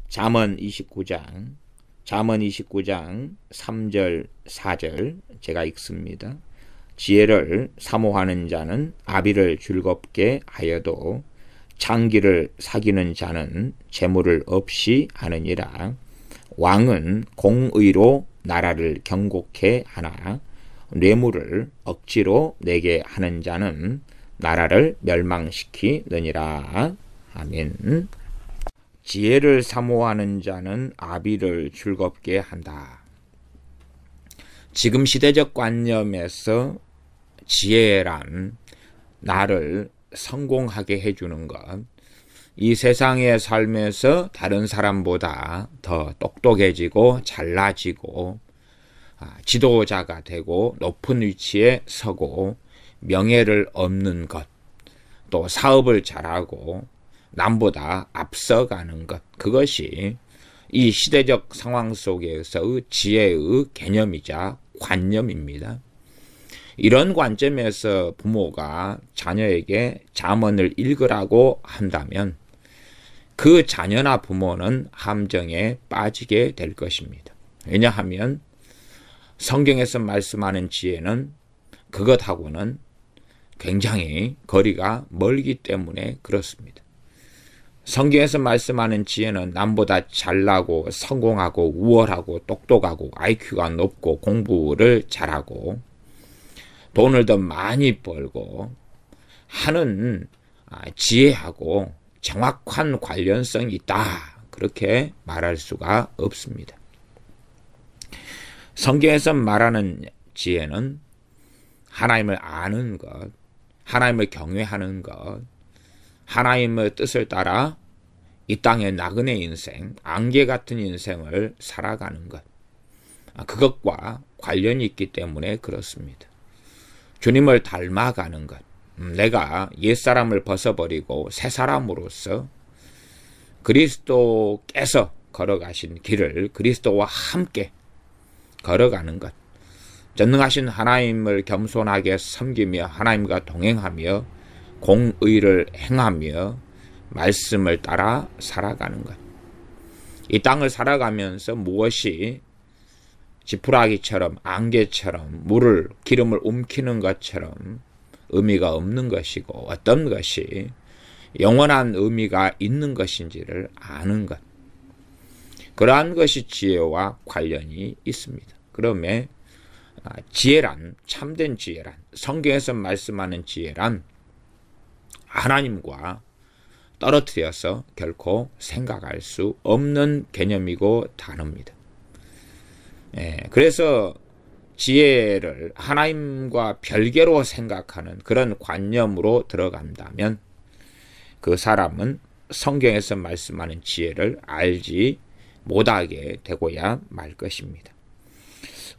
잠언 29장 3절 4절 제가 읽습니다. 지혜를 사모하는 자는 아비를 즐겁게 하여도 창기를 사귀는 자는 재물을 없이 하느니라. 왕은 공의로 나라를 경고케 하나 뇌물을 억지로 내게 하는 자는 나라를 멸망시키느니라. 아멘. 지혜를 사모하는 자는 아비를 즐겁게 한다. 지금 시대적 관념에서 지혜란 나를 성공하게 해주는 것, 이 세상의 삶에서 다른 사람보다 더 똑똑해지고 잘나지고 지도자가 되고 높은 위치에 서고 명예를 얻는 것, 또 사업을 잘하고 남보다 앞서가는 것, 그것이 이 시대적 상황 속에서의 지혜의 개념이자 관념입니다. 이런 관점에서 부모가 자녀에게 잠언을 읽으라고 한다면 그 자녀나 부모는 함정에 빠지게 될 것입니다. 왜냐하면 성경에서 말씀하는 지혜는 그것하고는 굉장히 거리가 멀기 때문에 그렇습니다. 성경에서 말씀하는 지혜는 남보다 잘나고 성공하고 우월하고 똑똑하고 IQ가 높고 공부를 잘하고 돈을 더 많이 벌고 하는 지혜하고 정확한 관련성이 있다, 그렇게 말할 수가 없습니다. 성경에서 말하는 지혜는 하나님을 아는 것, 하나님을 경외하는 것, 하나님의 뜻을 따라 이 땅의 나그네 인생, 안개 같은 인생을 살아가는 것, 그것과 관련이 있기 때문에 그렇습니다. 주님을 닮아가는 것, 내가 옛사람을 벗어버리고 새 사람으로서 그리스도께서 걸어가신 길을 그리스도와 함께 걸어가는 것, 전능하신 하나님을 겸손하게 섬기며 하나님과 동행하며 공의를 행하며 말씀을 따라 살아가는 것. 이 땅을 살아가면서 무엇이 지푸라기처럼 안개처럼 물을 기름을 움키는 것처럼 의미가 없는 것이고 어떤 것이 영원한 의미가 있는 것인지를 아는 것, 그러한 것이 지혜와 관련이 있습니다. 그러면 지혜란, 참된 지혜란, 성경에서 말씀하는 지혜란 하나님과 떨어뜨려서 결코 생각할 수 없는 개념이고 단어입니다. 그래서 지혜를 하나님과 별개로 생각하는 그런 관념으로 들어간다면 그 사람은 성경에서 말씀하는 지혜를 알지 못하게 되고야 말 것입니다.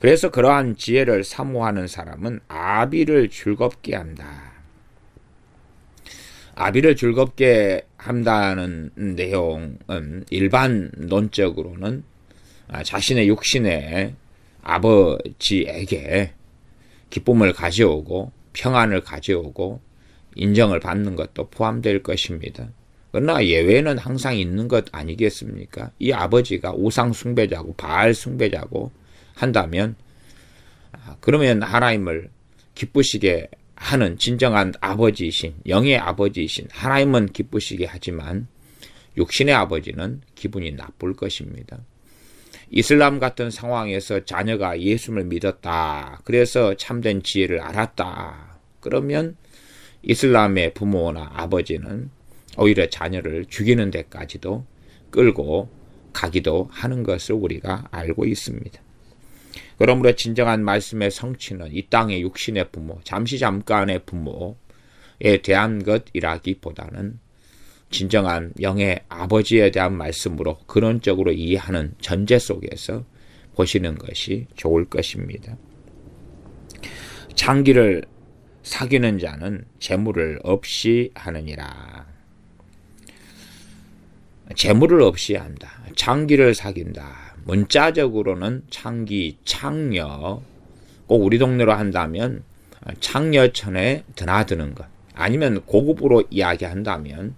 그래서 그러한 지혜를 사모하는 사람은 아비를 즐겁게 한다. 아비를 즐겁게 한다는 내용은 일반론적으로는 자신의 육신의 아버지에게 기쁨을 가져오고 평안을 가져오고 인정을 받는 것도 포함될 것입니다. 그러나 예외는 항상 있는 것 아니겠습니까? 이 아버지가 우상 숭배자고 바알 숭배자고 한다면 그러면 하나님을 기쁘시게 하는 진정한 아버지이신, 영의 아버지이신 하나님은 기쁘시게 하지만 육신의 아버지는 기분이 나쁠 것입니다. 이슬람 같은 상황에서 자녀가 예수를 믿었다, 그래서 참된 지혜를 알았다, 그러면 이슬람의 부모나 아버지는 오히려 자녀를 죽이는 데까지도 끌고 가기도 하는 것을 우리가 알고 있습니다. 그러므로 진정한 말씀의 성취는 이 땅의 육신의 부모, 잠깐의 부모에 대한 것이라기보다는 진정한 영의 아버지에 대한 말씀으로 근원적으로 이해하는 전제 속에서 보시는 것이 좋을 것입니다. 창기를 사귀는 자는 재물을 없이 하느니라. 재물을 없이 한다. 창기를 사귄다. 문자적으로는 창기, 창녀, 꼭 우리 동네로 한다면 창녀천에 드나드는 것, 아니면 고급으로 이야기한다면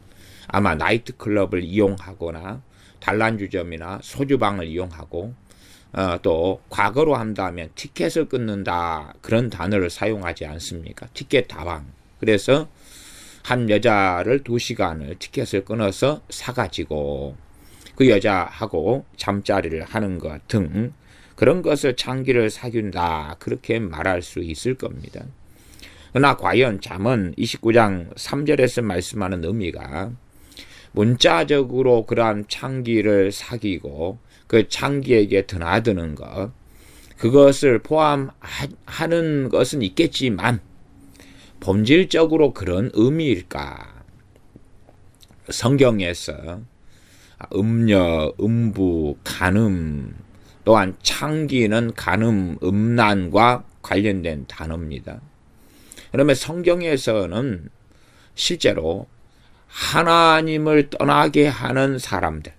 아마 나이트클럽을 이용하거나 단란주점이나 소주방을 이용하고 또 과거로 한다면 티켓을 끊는다 그런 단어를 사용하지 않습니까? 티켓 다방. 그래서 한 여자를 2시간을 티켓을 끊어서 사가지고 그 여자하고 잠자리를 하는 것 등 그런 것을 창기를 사귄다 그렇게 말할 수 있을 겁니다. 그러나 과연 잠언 29장 3절에서 말씀하는 의미가 문자적으로 그러한 창기를 사귀고 그 창기에게 드나드는 것 그것을 포함하는 것은 있겠지만 본질적으로 그런 의미일까? 성경에서 음녀, 음부, 간음 또한 창기는 간음, 음란과 관련된 단어입니다. 그러면 성경에서는 실제로 하나님을 떠나게 하는 사람들,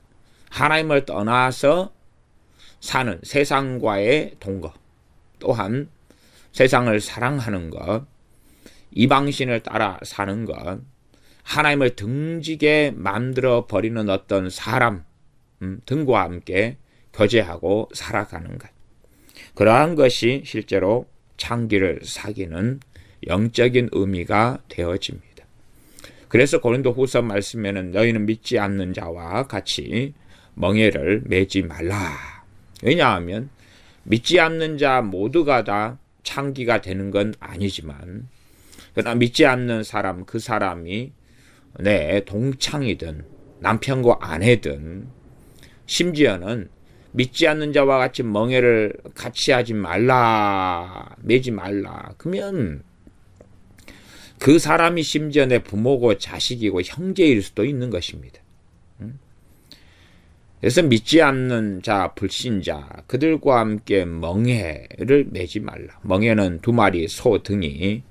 하나님을 떠나서 사는 세상과의 동거, 또한 세상을 사랑하는 것, 이방신을 따라 사는 것, 하나님을 등지게 만들어 버리는 어떤 사람 등과 함께 교제하고 살아가는 것. 그러한 것이 실제로 창기를 사귀는 영적인 의미가 되어집니다. 그래서 고린도후서 말씀에는 너희는 믿지 않는 자와 같이 멍에를 매지 말라. 왜냐하면 믿지 않는 자 모두가 다 창기가 되는 건 아니지만 그러나 믿지 않는 사람 그 사람이 내 동창이든 남편과 아내든 심지어는 믿지 않는 자와 같이 멍에를 같이 하지 말라 매지 말라 그러면 그 사람이 심지어 내 부모고 자식이고 형제일 수도 있는 것입니다. 그래서 믿지 않는 자 불신자 그들과 함께 멍에를 매지 말라. 멍에는 2마리 소 등이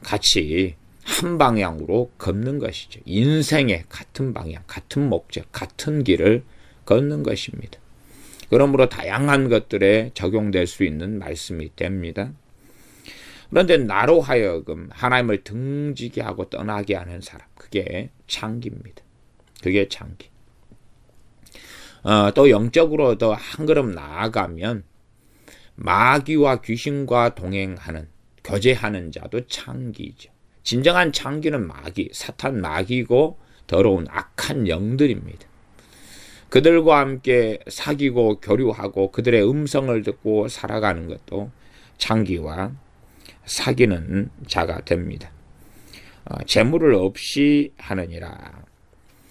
같이 한 방향으로 걷는 것이죠. 인생의 같은 방향, 같은 목적, 같은 길을 걷는 것입니다. 그러므로 다양한 것들에 적용될 수 있는 말씀이 됩니다. 그런데 나로 하여금 하나님을 등지게 하고 떠나게 하는 사람, 그게 창기입니다. 그게 창기. 또 영적으로 더 한 걸음 나아가면 마귀와 귀신과 동행하는, 교제하는 자도 창기죠. 진정한 창기는 마귀, 사탄 마귀고 더러운 악한 영들입니다. 그들과 함께 사귀고 교류하고 그들의 음성을 듣고 살아가는 것도 창기와 사귀는 자가 됩니다. 재물을 없이 하느니라.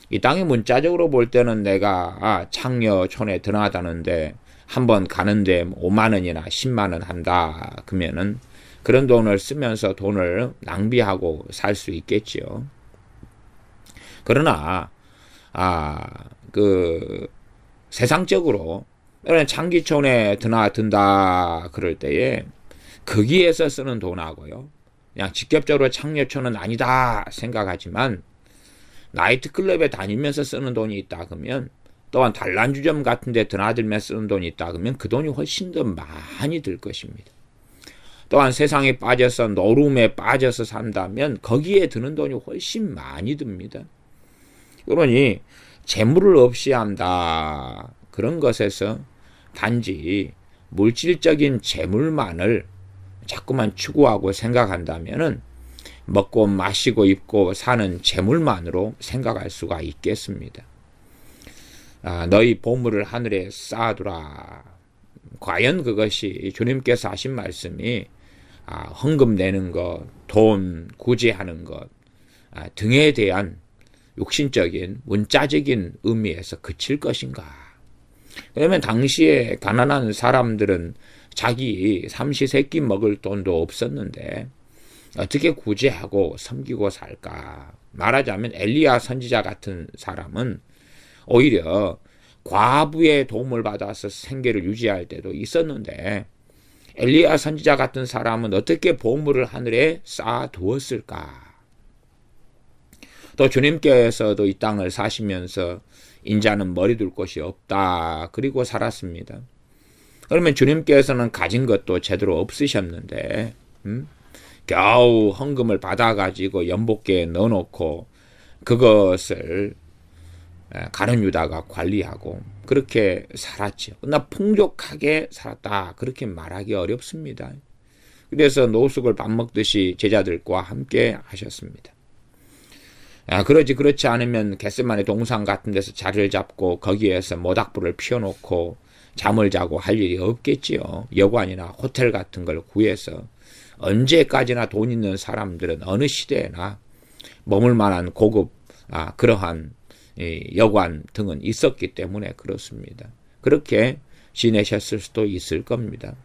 이 땅의 문자적으로 볼 때는 내가 창녀촌에 드나다는데 한번 가는데 5만 원이나 10만 원 한다. 그러면은 그런 돈을 쓰면서 돈을 낭비하고 살 수 있겠지요. 그러나 세상적으로 창기촌에 드나든다 그럴 때에 거기에서 쓰는 돈하고요. 그냥 직접적으로 창녀촌은 아니다 생각하지만 나이트클럽에 다니면서 쓰는 돈이 있다 그러면 또한 단란주점 같은 데 드나들면서 쓰는 돈이 있다 그러면 그 돈이 훨씬 더 많이 들 것입니다. 또한 세상에 빠져서 노름에 빠져서 산다면 거기에 드는 돈이 훨씬 많이 듭니다. 그러니 재물을 없이 한다. 그런 것에서 단지 물질적인 재물만을 자꾸만 추구하고 생각한다면은 먹고 마시고 입고 사는 재물만으로 생각할 수가 있겠습니다. 너희 보물을 하늘에 쌓아두라. 과연 그것이 주님께서 하신 말씀이 헌금 내는 것, 돈 구제하는 것 등에 대한 육신적인 문자적인 의미에서 그칠 것인가? 그러면 당시에 가난한 사람들은 자기 삼시세끼 먹을 돈도 없었는데 어떻게 구제하고 섬기고 살까? 말하자면 엘리야 선지자 같은 사람은 오히려 과부의 도움을 받아서 생계를 유지할 때도 있었는데 엘리야 선지자 같은 사람은 어떻게 보물을 하늘에 쌓아두었을까? 또 주님께서도 이 땅을 사시면서 인자는 머리 둘 곳이 없다. 그리고 살았습니다. 그러면 주님께서는 가진 것도 제대로 없으셨는데 겨우 헌금을 받아가지고 연복계에 넣어놓고 그것을 가룟 유다가 관리하고 그렇게 살았죠. 그러나 풍족하게 살았다 그렇게 말하기 어렵습니다. 그래서 노숙을 밥 먹듯이 제자들과 함께 하셨습니다. 그렇지 않으면 겟세마네 동산 같은 데서 자리를 잡고 거기에서 모닥불을 피워놓고 잠을 자고 할 일이 없겠지요. 여관이나 호텔 같은 걸 구해서 언제까지나 돈 있는 사람들은 어느 시대에나 머물 만한 고급 그러한 여관 등은 있었기 때문에 그렇습니다. 그렇게 지내셨을 수도 있을 겁니다.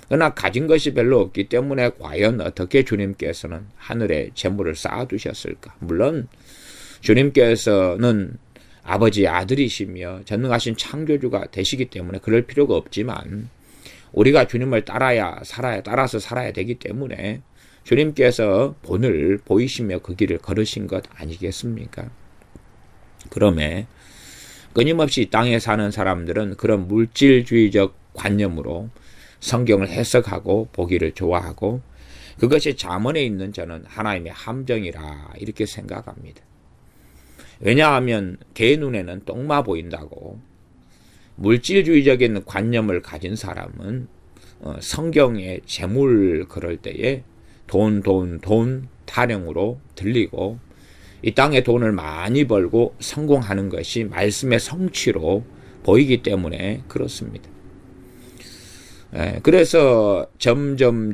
그러나 가진 것이 별로 없기 때문에 과연 어떻게 주님께서는 하늘에 재물을 쌓아두셨을까? 물론 주님께서는 아버지의 아들이시며 전능하신 창조주가 되시기 때문에 그럴 필요가 없지만 우리가 주님을 따라서 살아야 되기 때문에 주님께서 본을 보이시며 그 길을 걸으신 것 아니겠습니까? 그러면 끊임없이 이 땅에 사는 사람들은 그런 물질주의적 관념으로 성경을 해석하고 보기를 좋아하고 그것이 잠언에 있는 저는 하나님의 함정이라 이렇게 생각합니다. 왜냐하면 개 눈에는 똥마 보인다고 물질주의적인 관념을 가진 사람은 성경에 재물 그럴 때에 돈 타령으로 들리고 이 땅에 돈을 많이 벌고 성공하는 것이 말씀의 성취로 보이기 때문에 그렇습니다. 그래서 점점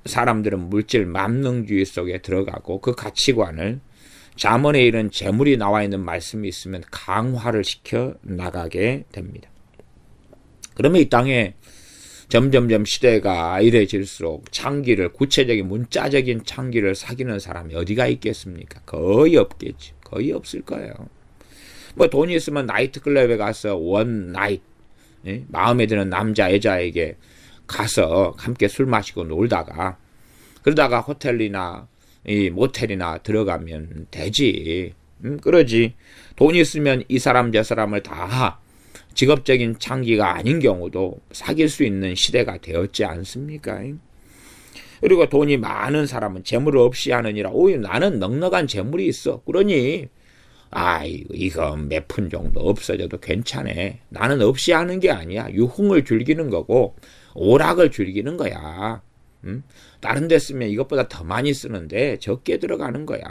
사람들은 물질 만능주의 속에 들어가고 그 가치관을 잠언에 이런 재물이 나와 있는 말씀이 있으면 강화를 시켜 나가게 됩니다. 그러면 이 땅에 점점 시대가 이래질수록 창기를 구체적인 문자적인 창기를 사귀는 사람이 어디가 있겠습니까? 거의 없겠죠. 거의 없을 거예요. 뭐 돈이 있으면 나이트클럽에 가서 원 나이트 마음에 드는 남자 여자에게 가서 함께 술 마시고 놀다가 그러다가 호텔이나 이 모텔이나 들어가면 되지. 그러지. 돈이 있으면 이 사람 저 사람을 다 직업적인 창기가 아닌 경우도 사귈 수 있는 시대가 되었지 않습니까? 그리고 돈이 많은 사람은 재물 없이 하느니라. 나는 넉넉한 재물이 있어. 그러니 이거 몇 푼 정도 없어져도 괜찮아. 나는 없이 하는 게 아니야. 유흥을 즐기는 거고 오락을 즐기는 거야. 다른 데 쓰면 이것보다 더 많이 쓰는데 적게 들어가는 거야.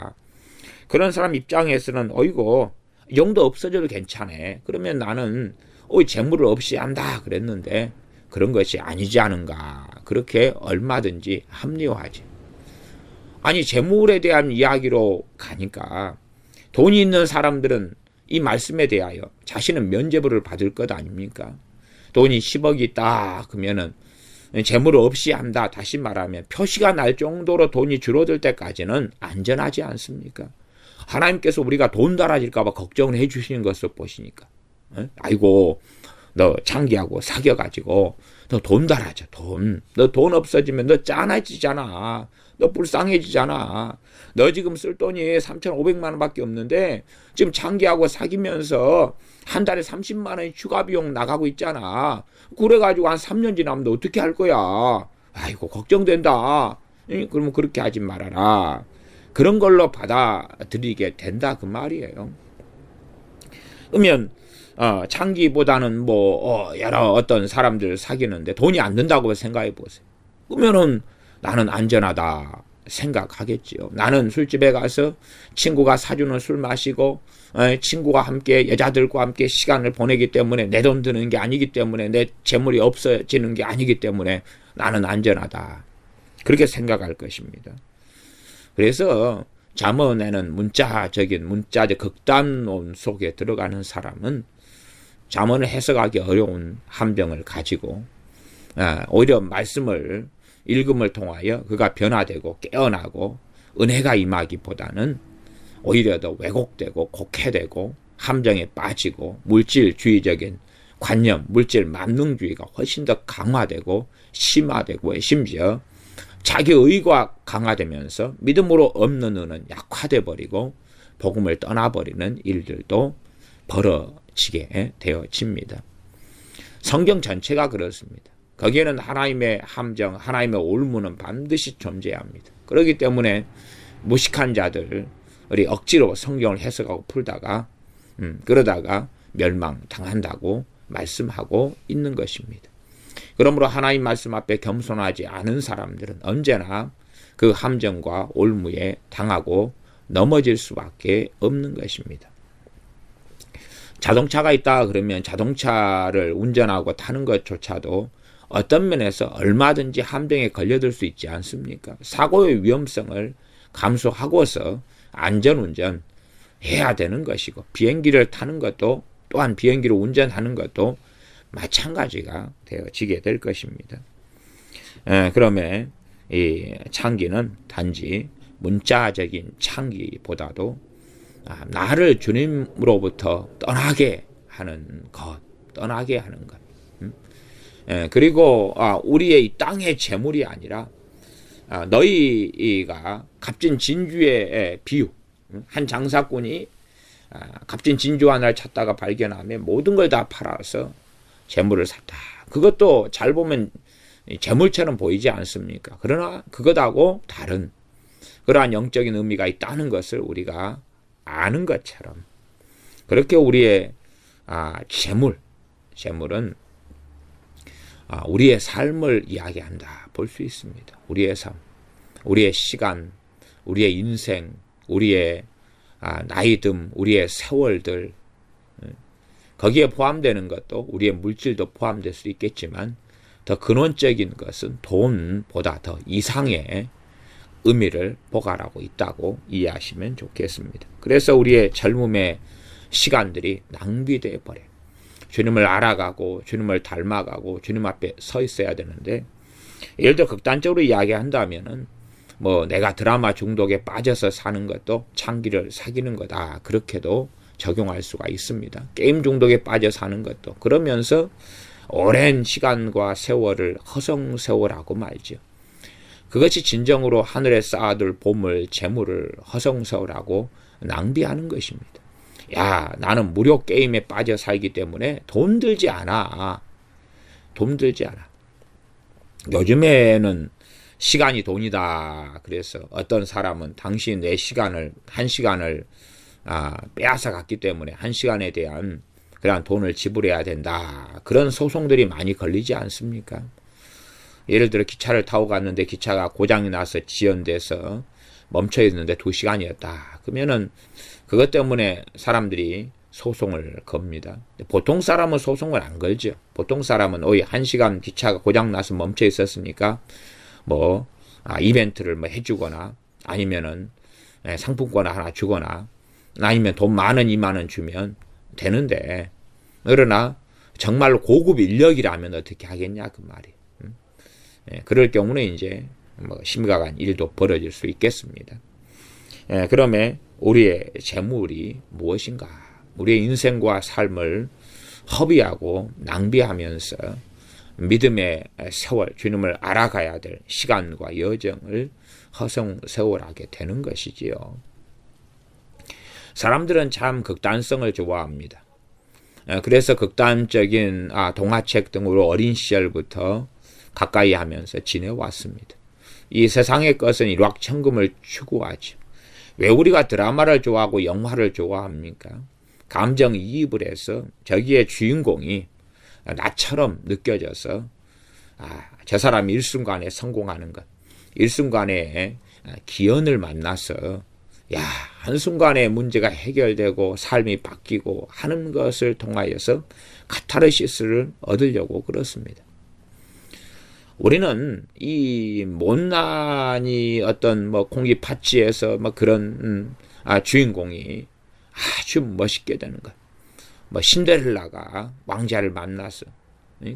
그런 사람 입장에서는 이 정도 없어져도 괜찮아. 그러면 나는 재물을 없이 한다 그랬는데 그런 것이 아니지 않은가. 그렇게 얼마든지 합리화하지. 아니 재물에 대한 이야기로 가니까 돈이 있는 사람들은 이 말씀에 대하여 자신은 면죄부를 받을 것 아닙니까? 돈이 10억이 있다 그러면은 재물 없이 한다. 다시 말하면 표시가 날 정도로 돈이 줄어들 때까지는 안전하지 않습니까? 하나님께서 우리가 돈 달아질까 봐 걱정을 해주시는 것을 보시니까 아이고 너 창기하고 사귀어가지고 너 돈 달아줘. 너 돈 없어지면 너 짠해지잖아. 너 불쌍해지잖아. 너 지금 쓸 돈이 3,500만 원밖에 없는데 지금 창기하고 사귀면서 한 달에 30만 원이 추가 비용 나가고 있잖아. 그래가지고 한 3년 지나면 너 어떻게 할 거야? 아이고 걱정된다. 그러면 그렇게 하지 말아라. 그런 걸로 받아들이게 된다 그 말이에요. 그러면 창기보다는 여러 어떤 사람들 사귀는데 돈이 안 든다고 생각해 보세요. 그러면은 나는 안전하다 생각하겠지요. 나는 술집에 가서 친구가 사주는 술 마시고 친구가 함께 여자들과 함께 시간을 보내기 때문에 내 돈 드는 게 아니기 때문에 내 재물이 없어지는 게 아니기 때문에 나는 안전하다. 그렇게 생각할 것입니다. 그래서 잠언에는 문자적 극단론 속에 들어가는 사람은 잠언을 해석하기 어려운 함정을 가지고 오히려 말씀을 읽음을 통하여 그가 변화되고 깨어나고 은혜가 임하기보다는 오히려 더 왜곡되고 곡해되고 함정에 빠지고 물질주의적인 관념, 물질 만능주의가 훨씬 더 강화되고 심화되고 심지어 자기 의가 강화되면서 믿음으로 없는 의는 약화돼 버리고 복음을 떠나버리는 일들도 벌어지게 되어집니다. 성경 전체가 그렇습니다. 거기에는 하나님의 함정, 하나님의 올무는 반드시 존재합니다. 그렇기 때문에 무식한 자들이 억지로 성경을 해석하고 풀다가 그러다가 멸망당한다고 말씀하고 있는 것입니다. 그러므로 하나님 말씀 앞에 겸손하지 않은 사람들은 언제나 그 함정과 올무에 당하고 넘어질 수밖에 없는 것입니다. 자동차가 있다 그러면 자동차를 운전하고 타는 것조차도 어떤 면에서 얼마든지 함정에 걸려들 수 있지 않습니까? 사고의 위험성을 감수하고서 안전운전 해야 되는 것이고, 비행기를 타는 것도 또한 비행기를 운전하는 것도 마찬가지가 되어지게 될 것입니다. 그러면 이 창기는 단지 문자적인 창기보다도 나를 주님으로부터 떠나게 하는 것. 그리고 우리의 이 땅의 재물이 아니라 너희가 값진 진주의 비유, 한 장사꾼이 값진 진주 하나를 찾다가 발견하면 모든 걸 다 팔아서 재물을 샀다. 그것도 잘 보면 재물처럼 보이지 않습니까? 그러나 그것하고 다른 그러한 영적인 의미가 있다는 것을 우리가 아는 것처럼, 그렇게 우리의 재물은 우리의 삶을 이야기한다 볼 수 있습니다. 우리의 삶, 우리의 시간, 우리의 인생, 우리의 나이듦, 우리의 세월들, 거기에 포함되는 것도 우리의 물질도 포함될 수 있겠지만 더 근원적인 것은 돈보다 더 이상의 의미를 보관하고 있다고 이해하시면 좋겠습니다. 그래서 우리의 젊음의 시간들이 낭비되어 버려요. 주님을 알아가고 주님을 닮아가고 주님 앞에 서 있어야 되는데, 예를 들어 극단적으로 이야기한다면은 내가 드라마 중독에 빠져서 사는 것도 창기를 사귀는 거다, 그렇게도 적용할 수가 있습니다. 게임 중독에 빠져 사는 것도, 그러면서 오랜 시간과 세월을 허송세월하고 말죠. 그것이 진정으로 하늘에 쌓아둘 보물, 재물을 허송세월하고 낭비하는 것입니다. 야, 나는 무료 게임에 빠져 살기 때문에 돈 들지 않아. 요즘에는 시간이 돈이다. 그래서 어떤 사람은 당신 내 시간을, 한 시간을 빼앗아 갔기 때문에 한 시간에 대한 그런 돈을 지불해야 된다. 그런 소송들이 많이 걸리지 않습니까? 예를 들어 기차를 타고 갔는데 기차가 고장이 나서 지연돼서 멈춰 있는데 2시간이었다. 그러면은 그것 때문에 사람들이 소송을 겁니다. 보통 사람은 소송을 안 걸죠. 보통 사람은 1시간 기차가 고장 나서 멈춰 있었으니까 이벤트를 해주거나 아니면은 상품권 하나 주거나 아니면 돈 10,000원 주면 되는데, 그러나 정말로 고급 인력이라면 어떻게 하겠냐 그 말이에요. 그럴 경우는 이제 심각한 일도 벌어질 수 있겠습니다. 그러면 우리의 재물이 무엇인가? 우리의 인생과 삶을 허비하고 낭비하면서 믿음의 세월, 주님을 알아가야 될 시간과 여정을 허송세월하게 되는 것이지요. 사람들은 참 극단성을 좋아합니다. 그래서 극단적인 동화책 등으로 어린 시절부터 가까이 하면서 지내왔습니다. 이 세상의 것은 일확천금을 추구하죠. 왜 우리가 드라마를 좋아하고 영화를 좋아합니까? 감정이입을 해서 저기의 주인공이 나처럼 느껴져서 저 사람이 일순간에 성공하는 것, 일순간에 기연을 만나서 한순간에 문제가 해결되고 삶이 바뀌고 하는 것을 통하여서 카타르시스를 얻으려고 그렇습니다. 우리는 이 못난이 어떤 공기 파츠에서 그런 주인공이 아주 멋있게 되는 것. 신데렐라가 왕자를 만나서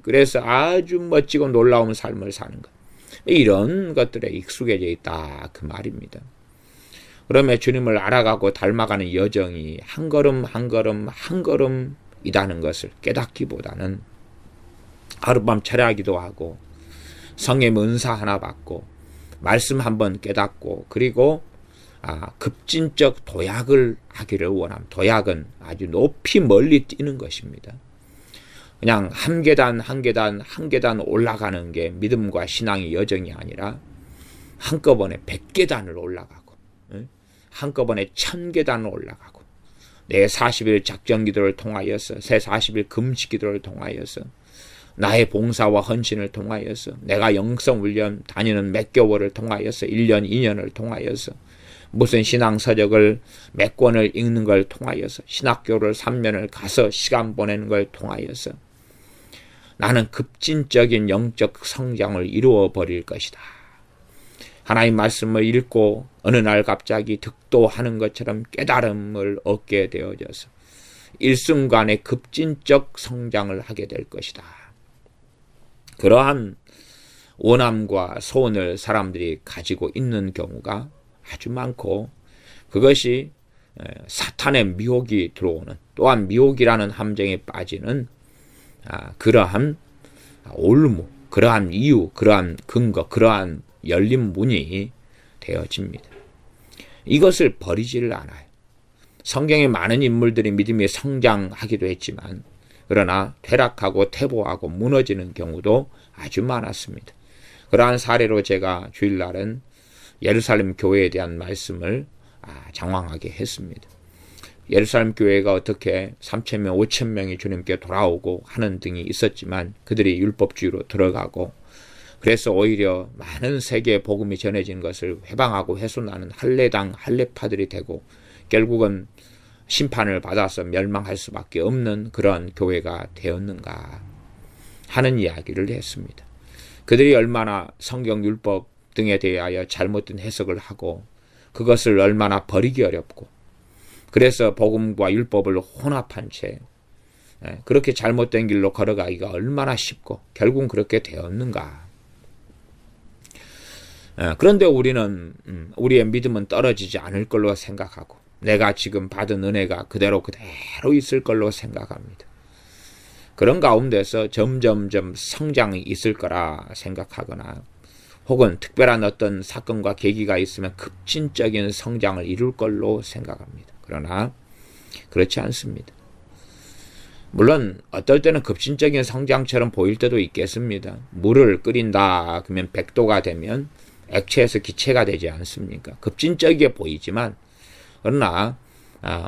그래서 아주 멋지고 놀라운 삶을 사는 것. 이런 것들에 익숙해져 있다 그 말입니다. 그러면 주님을 알아가고 닮아가는 여정이 한 걸음 한 걸음이라는 것을 깨닫기보다는 하룻밤 철야기도 하고 성의 은사 하나 받고 말씀 한번 깨닫고 그리고 급진적 도약을 하기를 원합니다. 도약은 아주 높이 멀리 뛰는 것입니다. 그냥 한 계단 올라가는 게 믿음과 신앙의 여정이 아니라 한꺼번에 100계단을 올라가고 한꺼번에 1000계단을 올라가고 내 40일 작전 기도를 통하여서, 새 40일 금식 기도를 통하여서, 나의 봉사와 헌신을 통하여서, 내가 영성훈련 다니는 몇 개월을 통하여서, 1년, 2년을 통하여서, 무슨 신앙서적을 몇 권을 읽는 걸 통하여서, 신학교를 3년을 가서 시간 보내는 걸 통하여서 나는 급진적인 영적 성장을 이루어 버릴 것이다. 하나님 말씀을 읽고 어느 날 갑자기 득도하는 것처럼 깨달음을 얻게 되어져서 일순간에 급진적 성장을 하게 될 것이다. 그러한 원함과 소원을 사람들이 가지고 있는 경우가 아주 많고, 그것이 사탄의 미혹이 들어오는, 또한 미혹이라는 함정에 빠지는 그러한 올무, 그러한 이유, 그러한 근거, 그러한 열린 문이 되어집니다. 이것을 버리지를 않아요. 성경에 많은 인물들이 믿음이 성장하기도 했지만, 그러나 퇴락하고 퇴보하고 무너지는 경우도 아주 많았습니다. 그러한 사례로 제가 주일날은 예루살렘 교회에 대한 말씀을 장황하게 했습니다. 예루살렘 교회가 어떻게 3,000명, 5,000명이 주님께 돌아오고 하는 등이 있었지만 그들이 율법주의로 들어가고, 그래서 오히려 많은 세계에 복음이 전해진 것을 회방하고 훼손하는 할례당 할례파들이 되고 결국은 심판을 받아서 멸망할 수밖에 없는 그런 교회가 되었는가 하는 이야기를 했습니다. 그들이 얼마나 성경 율법 등에 대하여 잘못된 해석을 하고 그것을 얼마나 버리기 어렵고, 그래서 복음과 율법을 혼합한 채 그렇게 잘못된 길로 걸어가기가 얼마나 쉽고 결국은 그렇게 되었는가. 그런데 우리는 우리의 믿음은 떨어지지 않을 걸로 생각하고 내가 지금 받은 은혜가 그대로 있을 걸로 생각합니다. 그런 가운데서 점점점 성장이 있을 거라 생각하거나, 혹은 특별한 어떤 사건과 계기가 있으면 급진적인 성장을 이룰 걸로 생각합니다. 그러나 그렇지 않습니다. 물론 어떨 때는 급진적인 성장처럼 보일 때도 있겠습니다. 물을 끓인다 그러면 100도가 되면 액체에서 기체가 되지 않습니까? 급진적이게 보이지만, 그러나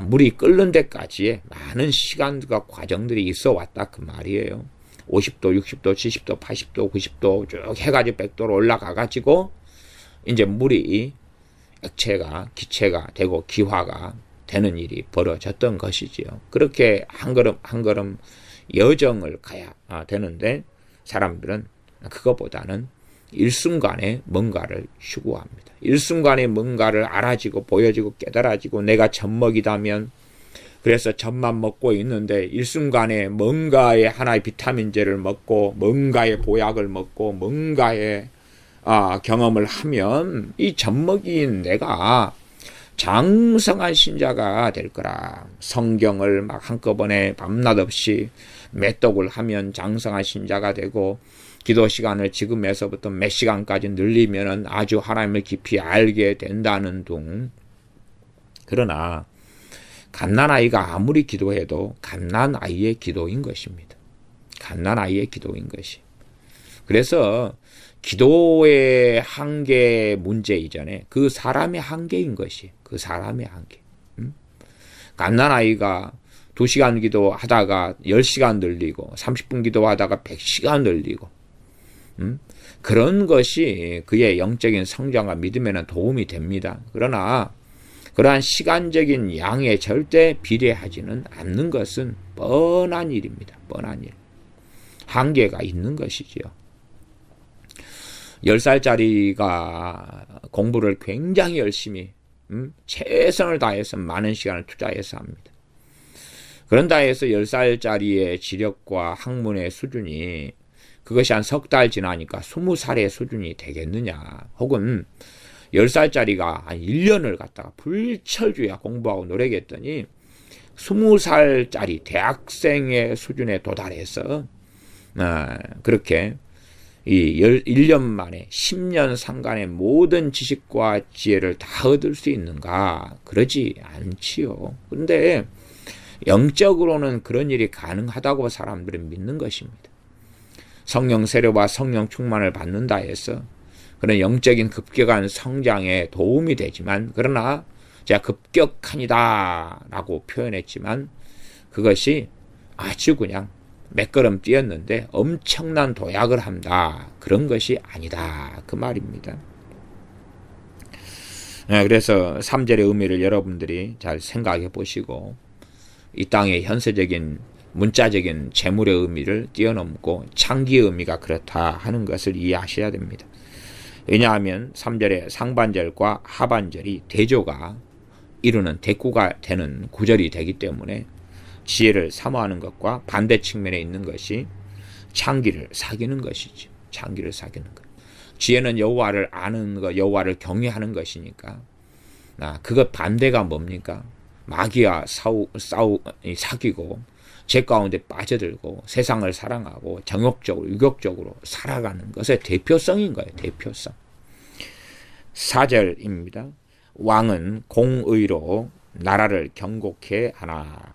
물이 끓는 데까지의 많은 시간과 과정들이 있어 왔다 그 말이에요. 50도, 60도, 70도, 80도, 90도 쭉 해가지고 100도로 올라가가지고 이제 물이 액체가 기체가 되고 기화가 되는 일이 벌어졌던 것이지요. 그렇게 한 걸음 한 걸음 여정을 가야 되는데 사람들은 그것보다는 일순간에 뭔가를 추구합니다. 일순간에 뭔가를 알아지고 보여지고 깨달아지고 내가 젖먹이다면, 그래서 젖만 먹고 있는데 일순간에 뭔가의 하나의 비타민제를 먹고 뭔가의 보약을 먹고 뭔가의 경험을 하면 이 젖먹이인 내가 장성한 신자가 될 거라. 성경을 막 한꺼번에 밤낮 없이 매독을 하면 장성한 신자가 되고, 기도 시간을 지금에서부터 몇 시간까지 늘리면 아주 하나님을 깊이 알게 된다는 둥. 그러나 갓난아이가 아무리 기도해도 갓난아이의 기도인 것입니다. 갓난아이의 기도인 것이. 그래서 기도의 한계 문제 이전에 그 사람의 한계인 것이, 그 사람의 한계. 갓난아이가 2시간 기도하다가 10시간 늘리고 30분 기도하다가 100시간 늘리고 그런 것이 그의 영적인 성장과 믿음에는 도움이 됩니다. 그러나 그러한 시간적인 양에 절대 비례하지는 않는 것은 뻔한 일입니다. 뻔한 일. 한계가 있는 것이지요. 10살짜리가 공부를 굉장히 열심히 최선을 다해서 많은 시간을 투자해서 합니다. 그런다 해서 10살짜리의 지력과 학문의 수준이 그것이 한 석 달 지나니까 20살의 수준이 되겠느냐, 혹은 10살짜리가 한 1년을 갖다가 불철주야 공부하고 노력했더니 20살짜리 대학생의 수준에 도달해서 그렇게 이 1년 만에 10년 상간의 모든 지식과 지혜를 다 얻을 수 있는가? 그러지 않지요. 그런데 영적으로는 그런 일이 가능하다고 사람들은 믿는 것입니다. 성령 세례와 성령 충만을 받는다 해서 그런 영적인 급격한 성장에 도움이 되지만, 그러나 제가 급격하니다 라고 표현했지만 그것이 아주 그냥 몇 걸음 뛰었는데 엄청난 도약을 한다. 그런 것이 아니다. 그 말입니다. 그래서 3절의 의미를 여러분들이 잘 생각해 보시고 이 땅의 현세적인 문자적인 재물의 의미를 뛰어넘고 창기의 의미가 그렇다 하는 것을 이해하셔야 됩니다. 왜냐하면 3절의 상반절과 하반절이 대조가 이루는 대꾸가 되는 구절이 되기 때문에 지혜를 사모하는 것과 반대 측면에 있는 것이 창기를 사귀는 것이죠. 창기를 사귀는 것. 지혜는 여호와를 아는 것, 여호와를 경외하는 것이니까 그것 반대가 뭡니까? 마귀와 사귀고 죄 가운데 빠져들고 세상을 사랑하고 정욕적으로 유격적으로 살아가는 것의 대표성인 거예요. 대표성. 4절입니다. 왕은 공의로 나라를 경고케 하나.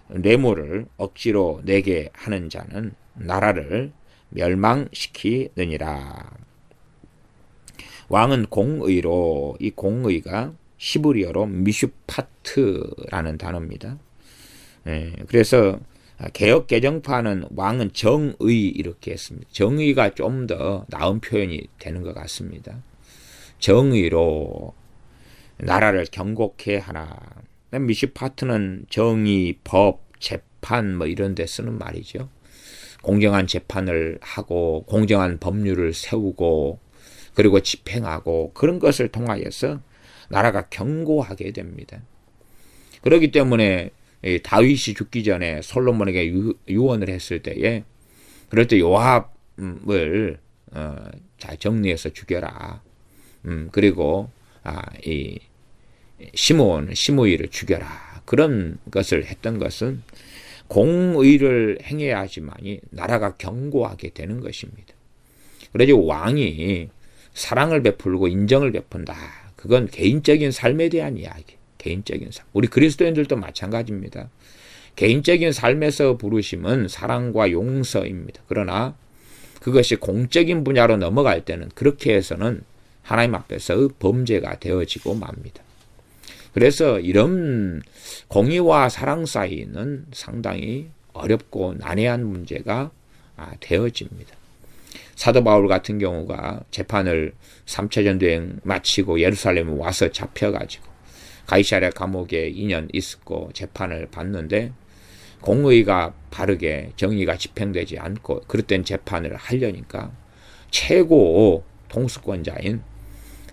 뇌물을 억지로 내게 하는 자는 나라를 멸망시키느니라. 왕은 공의로, 이 공의가 히브리어로 미슈파트라는 단어입니다. 그래서 개역 개정파는 왕은 정의 이렇게 했습니다. 정의가 좀 더 나은 표현이 되는 것 같습니다. 정의로 나라를 경고케 하나. 미슈파트는 정의, 법, 재판 뭐 이런 데 쓰는 말이죠. 공정한 재판을 하고 공정한 법률을 세우고 그리고 집행하고 그런 것을 통하여서 나라가 견고하게 됩니다. 그렇기 때문에 다윗이 죽기 전에 솔로몬에게 유언을 했을 때에 그럴 때 요압을 잘 정리해서 죽여라. 그리고 이 시므이를 죽여라. 그런 것을 했던 것은 공의를 행해야 하지만이 나라가 견고하게 되는 것입니다. 그래서 왕이 사랑을 베풀고 인정을 베푼다. 그건 개인적인 삶에 대한 이야기. 개인적인 삶. 우리 그리스도인들도 마찬가지입니다. 개인적인 삶에서 부르심은 사랑과 용서입니다. 그러나 그것이 공적인 분야로 넘어갈 때는 그렇게 해서는 하나님 앞에서 범죄가 되어지고 맙니다. 그래서 이런 공의와 사랑 사이는 상당히 어렵고 난해한 문제가 되어집니다. 사도 바울 같은 경우가 재판을 3차 전도행 마치고 예루살렘에 와서 잡혀가지고 가이사랴 감옥에 2년 있었고 재판을 받는데 공의가 바르게 정의가 집행되지 않고 그릇된 재판을 하려니까 최고 통수권자인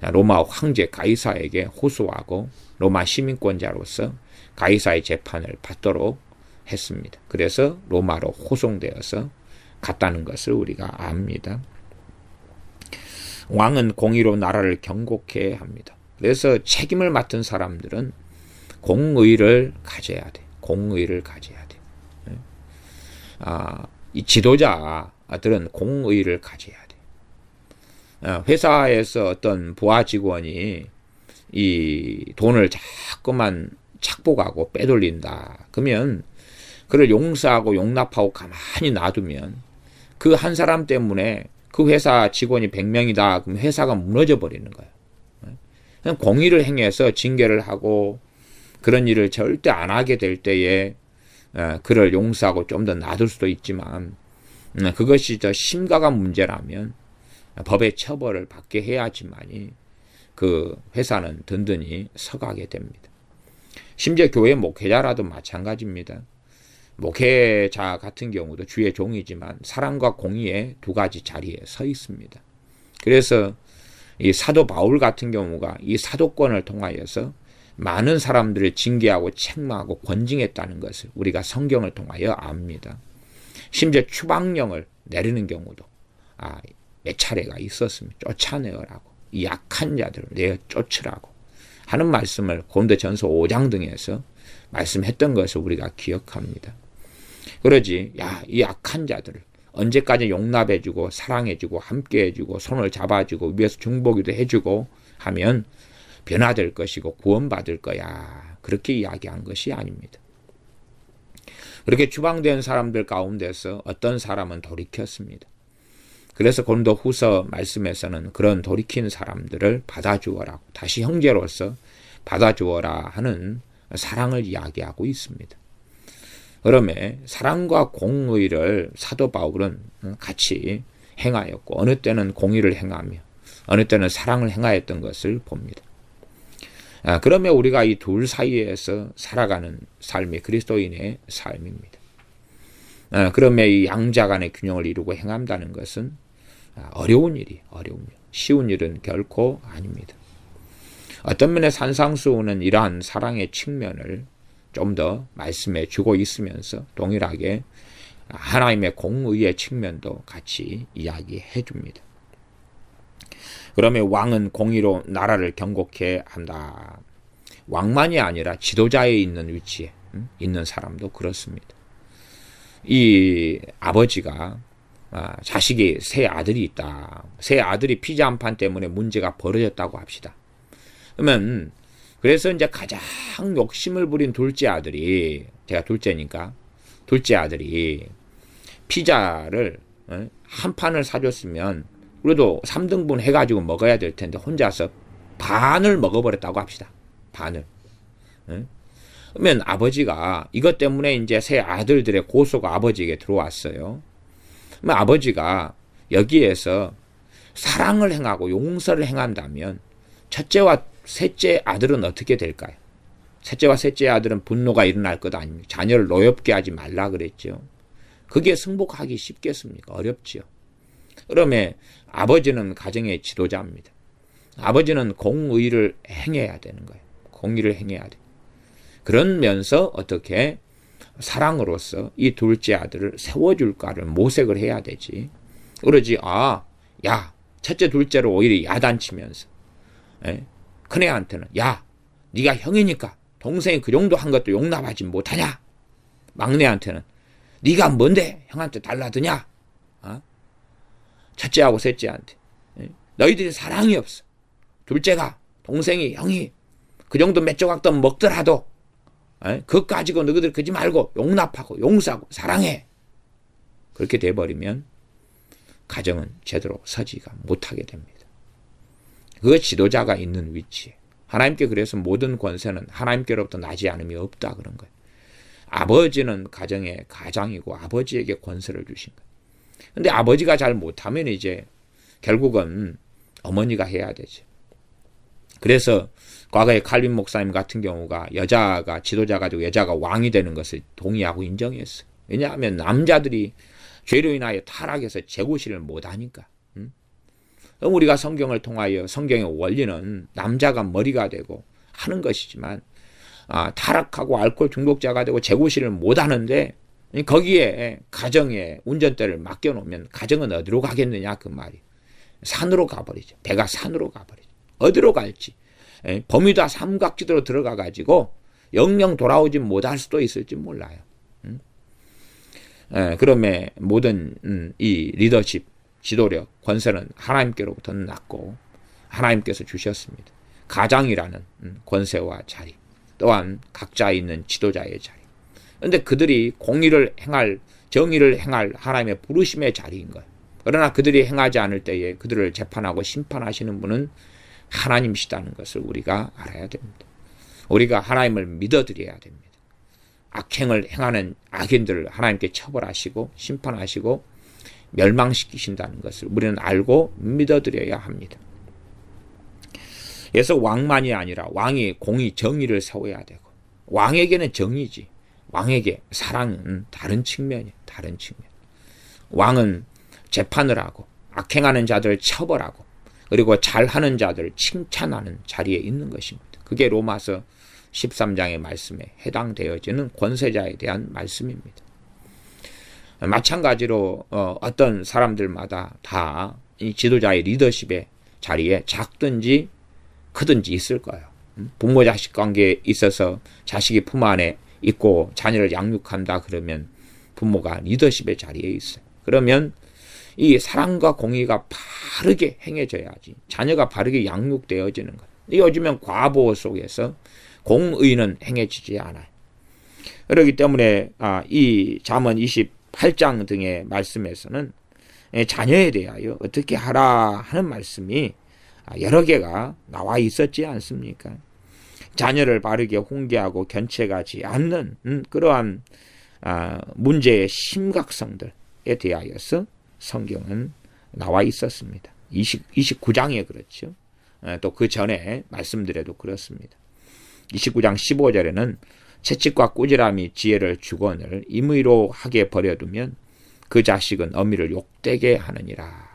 로마 황제 가이사에게 호소하고 로마 시민권자로서 가이사의 재판을 받도록 했습니다. 그래서 로마로 호송되어서 갔다는 것을 우리가 압니다. 왕은 공의로 나라를 경고케 합니다. 그래서 책임을 맡은 사람들은 공의를 가져야 돼. 공의를 가져야 돼. 이 지도자들은 공의를 가져야 돼. 회사에서 어떤 부하 직원이 이 돈을 자꾸만 착복하고 빼돌린다. 그러면 그를 용서하고 용납하고 가만히 놔두면 그 한 사람 때문에 그 회사 직원이 100명이다. 그럼 회사가 무너져 버리는 거예요. 그냥 공의를 행해서 징계를 하고 그런 일을 절대 안 하게 될 때에 그를 용서하고 좀 더 놔둘 수도 있지만 그것이 더 심각한 문제라면 법의 처벌을 받게 해야지만이 그 회사는 든든히 서가게 됩니다. 심지어 교회 목회자라도 마찬가지입니다. 목회자 같은 경우도 주의 종이지만 사랑과 공의의 두 가지 자리에 서 있습니다. 그래서 이 사도 바울 같은 경우가 이 사도권을 통하여서 많은 사람들을 징계하고 책망하고 권징했다는 것을 우리가 성경을 통하여 압니다. 심지어 추방령을 내리는 경우도 몇 차례가 있었습니다. 쫓아내라고. 이 약한 자들을 내어 쫓으라고 하는 말씀을 고린도전서 5장 등에서 말씀했던 것을 우리가 기억합니다. 그러지 이 약한 자들을 언제까지 용납해주고 사랑해주고 함께해주고 손을 잡아주고 위에서 중보기도 해주고 하면 변화될 것이고 구원받을 거야. 그렇게 이야기한 것이 아닙니다. 그렇게 추방된 사람들 가운데서 어떤 사람은 돌이켰습니다. 그래서 고린도후서 말씀에서는 그런 돌이킨 사람들을 받아주어라고 다시 형제로서 받아주어라 하는 사랑을 이야기하고 있습니다. 그러면 사랑과 공의를 사도 바울은 같이 행하였고 어느 때는 공의를 행하며 어느 때는 사랑을 행하였던 것을 봅니다. 그러면 우리가 이 둘 사이에서 살아가는 삶이 그리스도인의 삶입니다. 그러면 이 양자 간의 균형을 이루고 행한다는 것은 어려운 일이 쉬운 일은 결코 아닙니다. 어떤 면에 산상수훈은 이러한 사랑의 측면을 좀 더 말씀해 주고 있으면서 동일하게 하나님의 공의의 측면도 같이 이야기해 줍니다. 그러면 왕은 공의로 나라를 경고케 한다. 왕만이 아니라 지도자에 있는 위치에 있는 사람도 그렇습니다. 이 아버지가 자식이 세 아들이 있다. 세 아들이 피자 한 판 때문에 문제가 벌어졌다고 합시다. 그러면 그래서 이제 가장 욕심을 부린 둘째 아들이, 제가 둘째니까 둘째 아들이 피자를 한 판을 사줬으면 그래도 3등분 해가지고 먹어야 될 텐데 혼자서 반을 먹어버렸다고 합시다. 반을. 그러면 아버지가 이것 때문에 이제 세 아들들의 고소가 아버지에게 들어왔어요. 그러면 아버지가 여기에서 사랑을 행하고 용서를 행한다면 첫째와 셋째 아들은 어떻게 될까요? 셋째와 셋째 아들은 분노가 일어날 것 아닙니까? 자녀를 노엽게 하지 말라 그랬죠. 그게 승복하기 쉽겠습니까? 어렵지요. 그러면 아버지는 가정의 지도자입니다. 아버지는 공의를 행해야 되는 거예요. 공의를 행해야 돼. 그러면서 어떻게 사랑으로서 이 둘째 아들을 세워줄까를 모색을 해야 되지. 그러지, 야, 첫째 둘째로 오히려 야단치면서 큰애한테는 야, 네가 형이니까 동생이 그 정도 한 것도 용납하지 못하냐? 막내한테는 네가 뭔데 형한테 달라드냐? 첫째하고 셋째한테 너희들이 사랑이 없어. 둘째가 동생이 형이 그 정도 몇 조각 더 먹더라도 그것 가지고 너희들 그러지 말고 용납하고 용서하고 사랑해. 그렇게 돼버리면 가정은 제대로 서지가 못하게 됩니다. 그 지도자가 있는 위치에 하나님께 그래서 모든 권세는 하나님께로부터 나지 않음이 없다 그런 거예요. 아버지는 가정의 가장이고 아버지에게 권세를 주신 거예요. 근데 아버지가 잘 못하면 이제 결국은 어머니가 해야 되죠. 그래서 과거에 칼빈 목사님 같은 경우가 여자가 지도자가 되고 여자가 왕이 되는 것을 동의하고 인정했어요. 왜냐하면 남자들이 죄로 인하여 타락해서 재고시를 못하니까. 그럼 우리가 성경을 통하여 성경의 원리는 남자가 머리가 되고 하는 것이지만 타락하고 알코올 중독자가 되고 재고시를 못하는데 거기에 가정에 운전대를 맡겨놓으면 가정은 어디로 가겠느냐 그 말이. 산으로 가버리죠. 배가 산으로 가버리죠. 어디로 갈지. 버뮤다 삼각지대로 들어가가지고 영영 돌아오지 못할 수도 있을지 몰라요. 그러면 모든 이 리더십, 지도력, 권세는 하나님께로부터 났고 하나님께서 주셨습니다. 가장이라는 권세와 자리, 또한 각자 있는 지도자의 자리. 그런데 그들이 공의를 행할, 정의를 행할 하나님의 부르심의 자리인 거예요. 그러나 그들이 행하지 않을 때에 그들을 재판하고 심판하시는 분은 하나님이시다는 것을 우리가 알아야 됩니다. 우리가 하나님을 믿어드려야 됩니다. 악행을 행하는 악인들을 하나님께 처벌하시고 심판하시고 멸망시키신다는 것을 우리는 알고 믿어드려야 합니다. 그래서 왕만이 아니라 왕이 공의, 정의를 세워야 되고 왕에게는 정의지 왕에게 사랑은 다른 측면이에요. 다른 측면. 왕은 재판을 하고 악행하는 자들을 처벌하고 그리고 잘하는 자들을 칭찬하는 자리에 있는 것입니다. 그게 로마서 13장의 말씀에 해당되어지는 권세자에 대한 말씀입니다. 마찬가지로 어떤 사람들마다 다 이 지도자의 리더십의 자리에 작든지 크든지 있을 거예요. 부모 자식 관계에 있어서 자식이 품 안에 있고 자녀를 양육한다 그러면 부모가 리더십의 자리에 있어요. 그러면 이 사랑과 공의가 바르게 행해져야지 자녀가 바르게 양육되어지는 거예요. 요즘엔 과보 속에서 공의는 행해지지 않아요. 그렇기 때문에 이 잠언 28장 등의 말씀에서는 자녀에 대하여 어떻게 하라 하는 말씀이 여러 개가 나와 있었지 않습니까? 자녀를 바르게 훈계하고 견책하지 않는 그러한 문제의 심각성들에 대하여서 성경은 나와 있었습니다. 29장에 그렇죠. 또 그 전에 말씀드려도 그렇습니다. 29장 15절에는 채찍과 꾸지람이 지혜를 주거늘 임의로 하게 버려두면 그 자식은 어미를 욕되게 하느니라.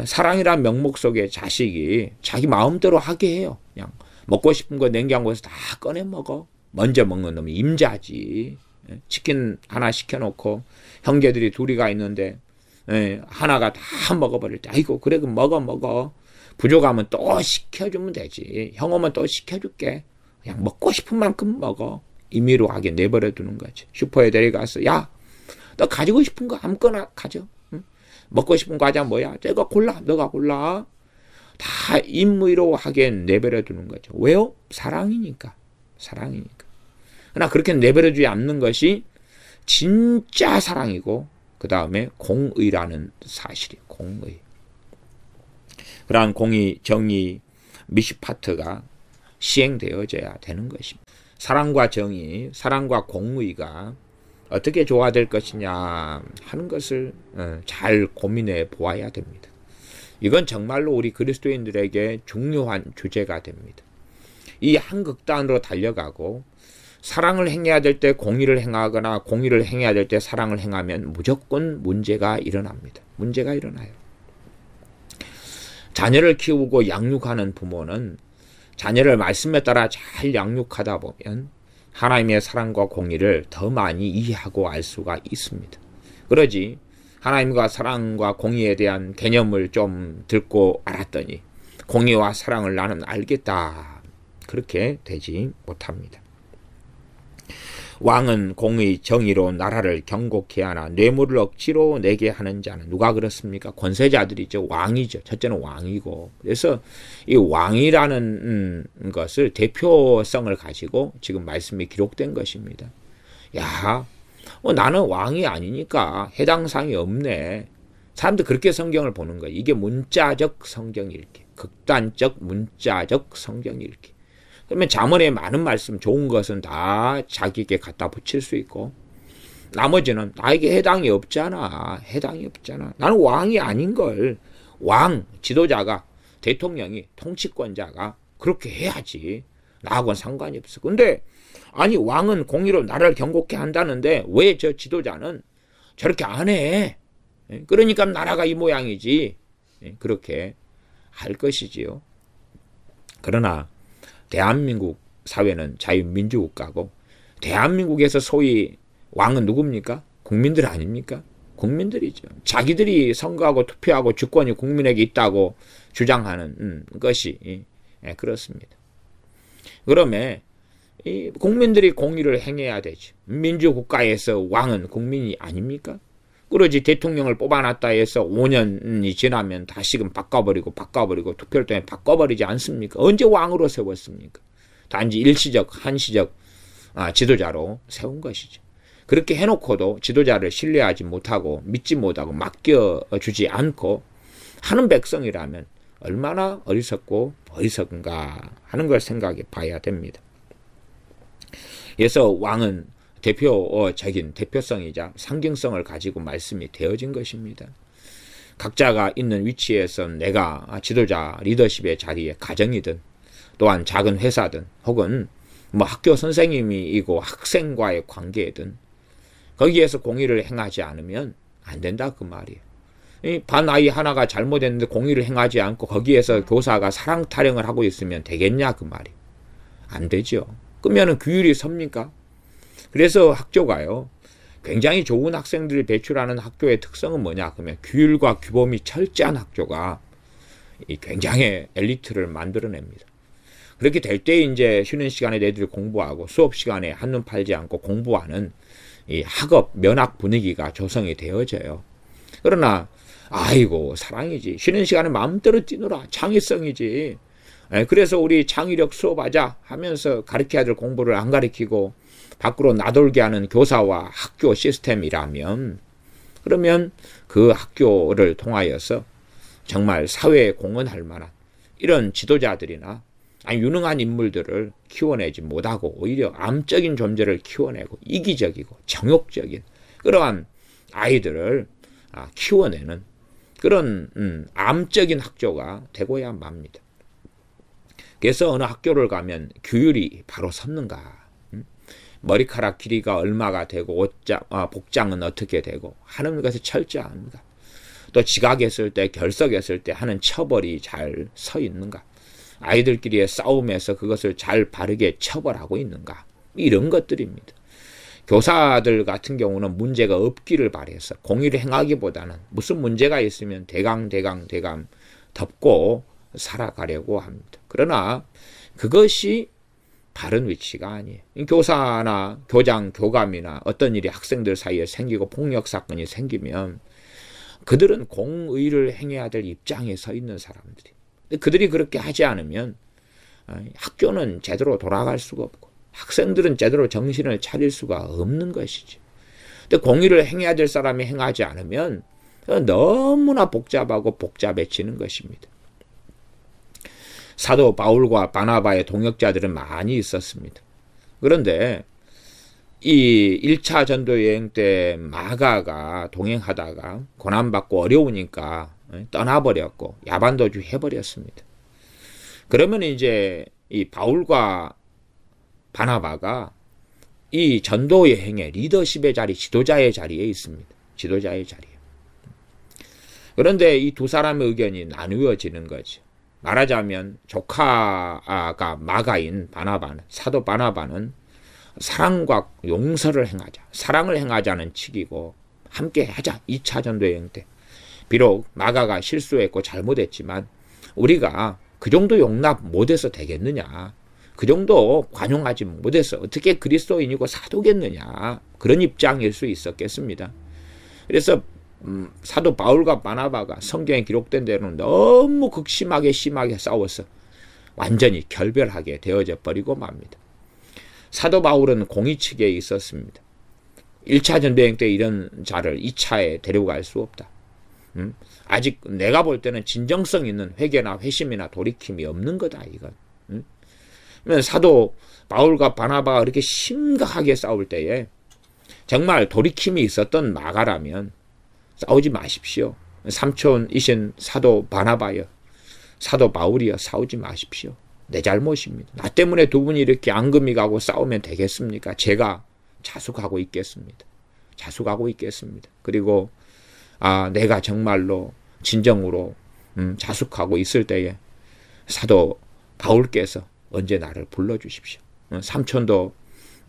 사랑이란 명목 속에 자식이 자기 마음대로 하게 해요. 그냥 먹고 싶은 거 냉장고에서 다 꺼내 먹어. 먼저 먹는 놈이 임자지. 치킨 하나 시켜놓고 형제들이 둘이가 있는데 하나가 다 먹어버릴 때 아이고 그래 그럼 먹어. 부족하면 또 시켜주면 되지. 형 오면 또 시켜줄게. 그냥 먹고 싶은 만큼 먹어. 임의로 하게 내버려 두는 거지. 슈퍼에 데려가서 야 너 가지고 싶은 거 아무거나 가져. 응? 먹고 싶은 과자 뭐야? 제가 골라. 너가 골라. 다 임의로 하게 내버려 두는 거죠. 왜요? 사랑이니까. 그러나 그렇게 내버려 두지 않는 것이 진짜 사랑이고 그 다음에 공의라는 사실이 공의. 그러한 공의, 정의, 미시파트가 시행되어져야 되는 것입니다. 사랑과 정의, 사랑과 공의가 어떻게 조화될 것이냐 하는 것을 잘 고민해 보아야 됩니다. 이건 정말로 우리 그리스도인들에게 중요한 주제가 됩니다. 이 한 극단으로 달려가고 사랑을 행해야 될 때 공의를 행하거나 공의를 행해야 될 때 사랑을 행하면 무조건 문제가 일어납니다. 문제가 일어나요. 자녀를 키우고 양육하는 부모는 자녀를 말씀에 따라 잘 양육하다 보면 하나님의 사랑과 공의를 더 많이 이해하고 알 수가 있습니다. 그러지 하나님과 사랑과 공의에 대한 개념을 좀 듣고 알았더니 공의와 사랑을 나는 알겠다. 그렇게 되지 못합니다. 왕은 공의 정의로 나라를 경고케 하나 뇌물을 억지로 내게 하는 자는 누가 그렇습니까? 권세자들이죠. 왕이죠. 첫째는 왕이고. 그래서 이 왕이라는 것을 대표성을 가지고 지금 말씀이 기록된 것입니다. 야, 나는 왕이 아니니까 해당 사항이 없네. 사람들 그렇게 성경을 보는 거예요. 이게 문자적 성경 읽기, 극단적 문자적 성경 읽기. 그러면 잠언에 많은 말씀 좋은 것은 다 자기에게 갖다 붙일 수 있고 나머지는 나에게 해당이 없잖아. 나는 왕이 아닌걸. 왕, 지도자가, 대통령이, 통치권자가 그렇게 해야지. 나하고는 상관이 없어. 근데 아니 왕은 공의로 나라를 경고케 한다는데 왜 저 지도자는 저렇게 안 해? 그러니까 나라가 이 모양이지. 그렇게 할 것이지요. 그러나 대한민국 사회는 자유민주국가고 대한민국에서 소위 왕은 누굽니까? 국민들 아닙니까? 국민들이죠. 자기들이 선거하고 투표하고 주권이 국민에게 있다고 주장하는 것이 그렇습니다. 그러면 이 국민들이 공의를 행해야 되죠. 민주국가에서 왕은 국민이 아닙니까? 그러지 대통령을 뽑아놨다 해서 5년이 지나면 다시금 바꿔버리고 투표를 통해 바꿔버리지 않습니까? 언제 왕으로 세웠습니까? 단지 일시적 한시적 지도자로 세운 것이죠. 그렇게 해놓고도 지도자를 신뢰하지 못하고 믿지 못하고 맡겨주지 않고 하는 백성이라면 얼마나 어리석고 어리석은가 하는 걸 생각해 봐야 됩니다. 그래서 왕은 대표적인 대표성이자 상징성을 가지고 말씀이 되어진 것입니다. 각자가 있는 위치에서 내가 지도자 리더십의 자리에 가정이든 또한 작은 회사든 혹은 학교 선생님이고 학생과의 관계든 거기에서 공의를 행하지 않으면 안 된다 그 말이에요. 반 아이 하나가 잘못했는데 공의를 행하지 않고 거기에서 교사가 사랑 타령을 하고 있으면 되겠냐 그 말이에요. 안 되죠. 그러면 규율이 섭니까? 그래서 학교가요. 굉장히 좋은 학생들을 배출하는 학교의 특성은 뭐냐? 그러면 규율과 규범이 철저한 학교가 굉장히 엘리트를 만들어냅니다. 그렇게 될 때 이제 쉬는 시간에 애들이 공부하고 수업 시간에 한눈 팔지 않고 공부하는 이 학업, 면학 분위기가 조성이 되어져요. 그러나 아이고 사랑이지. 쉬는 시간에 마음대로 뛰노라. 창의성이지. 그래서 우리 창의력 수업하자 하면서 가르쳐야 될 공부를 안 가르치고 밖으로 나돌게 하는 교사와 학교 시스템이라면 그러면 그 학교를 통하여서 정말 사회에 공헌할 만한 이런 지도자들이나 유능한 인물들을 키워내지 못하고 오히려 암적인 존재를 키워내고 이기적이고 정욕적인 그러한 아이들을 키워내는 그런 암적인 학교가 되고야 맙니다. 그래서 어느 학교를 가면 규율이 바로 섰는가, 머리카락 길이가 얼마가 되고 복장은 어떻게 되고 하는 것이 철저한가, 또 지각했을 때 결석했을 때 하는 처벌이 잘 서 있는가, 아이들끼리의 싸움에서 그것을 잘 바르게 처벌하고 있는가, 이런 것들입니다. 교사들 같은 경우는 문제가 없기를 바래서 공의를 행하기보다는 무슨 문제가 있으면 대강 덮고 살아가려고 합니다. 그러나 그것이 바른 위치가 아니에요. 교사나 교장, 교감이나 어떤 일이 학생들 사이에 생기고 폭력 사건이 생기면 그들은 공의를 행해야 될 입장에 서 있는 사람들이. 그들이 그렇게 하지 않으면 학교는 제대로 돌아갈 수가 없고 학생들은 제대로 정신을 차릴 수가 없는 것이지. 근데 공의를 행해야 될 사람이 행하지 않으면 너무나 복잡하고 복잡해지는 것입니다. 사도 바울과 바나바의 동역자들은 많이 있었습니다. 그런데 이 1차 전도 여행 때 마가가 동행하다가 고난받고 어려우니까 떠나버렸고 야반도주 해버렸습니다. 그러면 이제 이 바울과 바나바가 이 전도 여행의 리더십의 자리, 지도자의 자리에 있습니다. 지도자의 자리에. 그런데 이 두 사람의 의견이 나누어지는 거죠. 말하자면 조카가 마가인 바나바는, 사도 바나바는 사랑과 용서를 행하자, 사랑을 행하자는 측이고 함께 하자. 2차 전도 여행 때 비록 마가가 실수했고 잘못했지만 우리가 그 정도 용납 못해서 되겠느냐, 그 정도 관용하지 못해서 어떻게 그리스도인이고 사도겠느냐, 그런 입장일 수 있었겠습니다. 그래서 사도 바울과 바나바가 성경에 기록된 대로는 너무 극심하게 심하게 싸워서 완전히 결별하게 되어져 버리고 맙니다. 사도 바울은 공의 측에 있었습니다. 1차 전도여행 때 이런 자를 2차에 데려갈 수 없다. 아직 내가 볼 때는 진정성 있는 회개나 회심이나 돌이킴이 없는 거다, 이건. 사도 바울과 바나바가 이렇게 심각하게 싸울 때에 정말 돌이킴이 있었던 마가라면 싸우지 마십시오. 삼촌이신 사도 바나바여, 사도 바울이여, 싸우지 마십시오. 내 잘못입니다. 나 때문에 두 분이 이렇게 앙금이 가고 싸우면 되겠습니까? 제가 자숙하고 있겠습니다. 자숙하고 있겠습니다. 그리고 내가 정말로 진정으로 자숙하고 있을 때에 사도 바울께서 언제 나를 불러주십시오. 삼촌도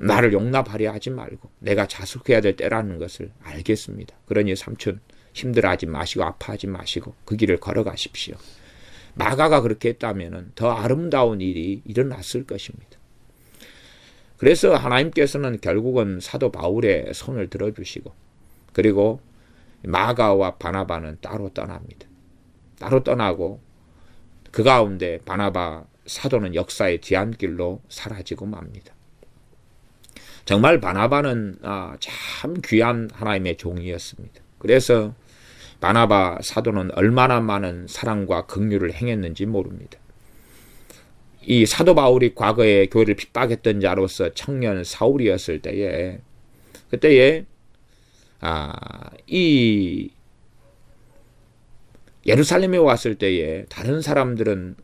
나를 용납하려 하지 말고 내가 자숙해야 될 때라는 것을 알겠습니다. 그러니 삼촌 힘들어하지 마시고 아파하지 마시고 그 길을 걸어가십시오. 마가가 그렇게 했다면 더 아름다운 일이 일어났을 것입니다. 그래서 하나님께서는 결국은 사도 바울의 손을 들어주시고 그리고 마가와 바나바는 따로 떠납니다. 따로 떠나고 그 가운데 바나바 사도는 역사의 뒤안길로 사라지고 맙니다. 정말 바나바는 참 귀한 하나님의 종이었습니다. 그래서 바나바 사도는 얼마나 많은 사랑과 긍휼을 행했는지 모릅니다. 이 사도 바울이 과거에 교회를 핍박했던 자로서 청년 사울이었을 때에 그때에 이 예루살렘에 왔을 때에 다른 사람들은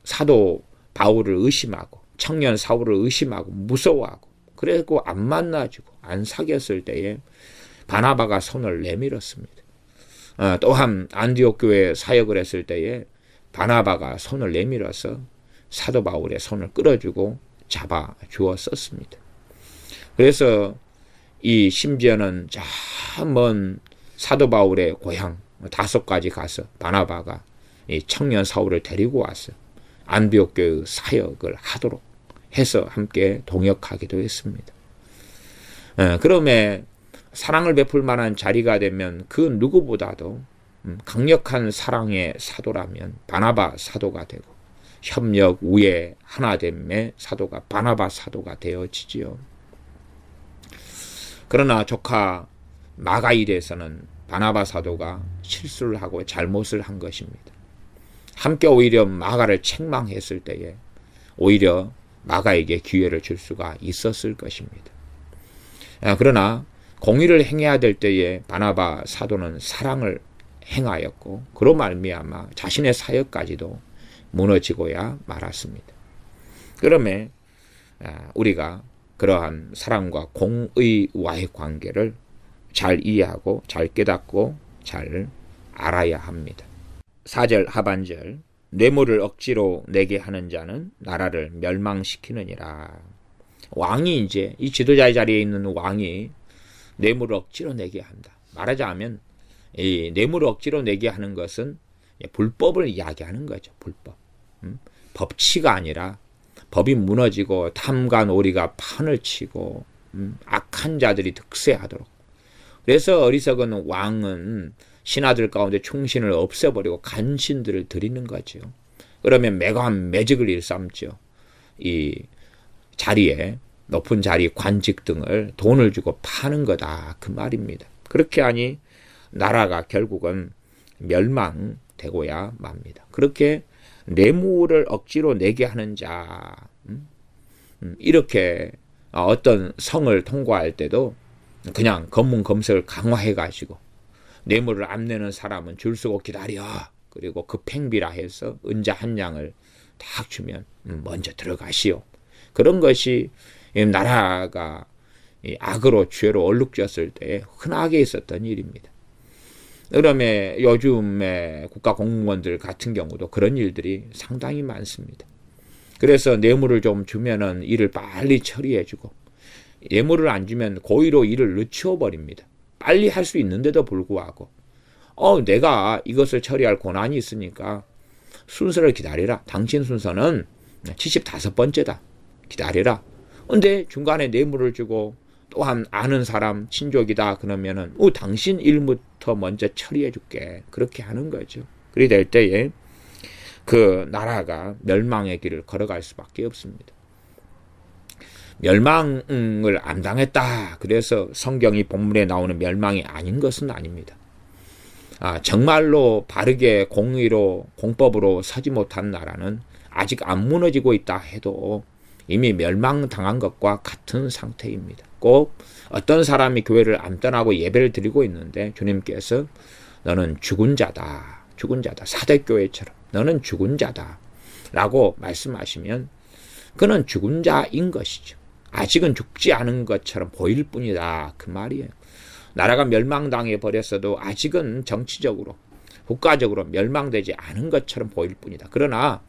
사도 바울을 의심하고 청년 사울을 의심하고 무서워하고 그래고 안 만나주고 안 사귀었을 때에 바나바가 손을 내밀었습니다. 또한 안디옥 교회에 사역을 했을 때에 바나바가 손을 내밀어서 사도 바울의 손을 끌어주고 잡아주었었습니다. 그래서 이 심지어는 저 먼 사도 바울의 고향 다소까지 가서 바나바가 이 청년 사울을 데리고 와서 안디옥 교회 사역을 하도록 해서 함께 동역하기도 했습니다. 그러면 사랑을 베풀 만한 자리가 되면 그 누구보다도 강력한 사랑의 사도라면 바나바 사도가 되고 협력, 우애, 하나됨의 사도가 바나바 사도가 되어지지요. 그러나 조카 마가 일에서는 바나바 사도가 실수를 하고 잘못을 한 것입니다. 함께 오히려 마가를 책망했을 때에 오히려 마가에게 기회를 줄 수가 있었을 것입니다. 그러나 공의를 행해야 될 때에 바나바 사도는 사랑을 행하였고 그로 말미암아 자신의 사역까지도 무너지고야 말았습니다. 그러면 우리가 그러한 사랑과 공의와의 관계를 잘 이해하고 잘 깨닫고 잘 알아야 합니다. 4절 하반절 뇌물을 억지로 내게 하는 자는 나라를 멸망시키느니라. 왕이 이제 이 지도자의 자리에 있는 왕이 뇌물을 억지로 내게 한다. 말하자면 이 뇌물을 억지로 내게 하는 것은 불법을 이야기하는 거죠. 불법. 법치가 아니라 법이 무너지고 탐과 놀이가 판을 치고 악한 자들이 득세하도록. 그래서 어리석은 왕은 신하들 가운데 충신을 없애버리고 간신들을 드리는 거죠. 그러면 매직을 일삼죠. 이 자리에 높은 자리 관직 등을 돈을 주고 파는 거다 그 말입니다. 그렇게 하니 나라가 결국은 멸망되고야 맙니다. 그렇게 뇌물을 억지로 내게 하는 자, 이렇게 어떤 성을 통과할 때도 그냥 검문 검색을 강화해가지고 뇌물을 안 내는 사람은 줄 서고 기다려. 그리고 급행비라 해서 은자 한 양을 딱 주면 먼저 들어가시오. 그런 것이 나라가 악으로 죄로 얼룩졌을 때 흔하게 있었던 일입니다. 그러면 요즘의 국가 공무원들 같은 경우도 그런 일들이 상당히 많습니다. 그래서 뇌물을 좀 주면은 일을 빨리 처리해주고 뇌물을 안 주면 고의로 일을 늦춰버립니다. 빨리 할 수 있는데도 불구하고 내가 이것을 처리할 권한이 있으니까 순서를 기다리라. 당신 순서는 75번째다. 기다리라. 근데 중간에 뇌물을 주고 또한 아는 사람 친족이다 그러면은 당신 일부터 먼저 처리해 줄게. 그렇게 하는 거죠. 그리 될 때에 그 나라가 멸망의 길을 걸어갈 수밖에 없습니다. 멸망을 안 당했다. 그래서 성경이 본문에 나오는 멸망이 아닌 것은 아닙니다. 정말로 바르게 공의로 공법으로 서지 못한 나라는 아직 안 무너지고 있다 해도 이미 멸망당한 것과 같은 상태입니다. 꼭 어떤 사람이 교회를 안 떠나고 예배를 드리고 있는데 주님께서 너는 죽은 자다. 죽은 자다. 사대교회처럼 너는 죽은 자다. 라고 말씀하시면 그는 죽은 자인 것이죠. 아직은 죽지 않은 것처럼 보일 뿐이다. 그 말이에요. 나라가 멸망당해 버렸어도 아직은 정치적으로, 국가적으로 멸망되지 않은 것처럼 보일 뿐이다. 그러나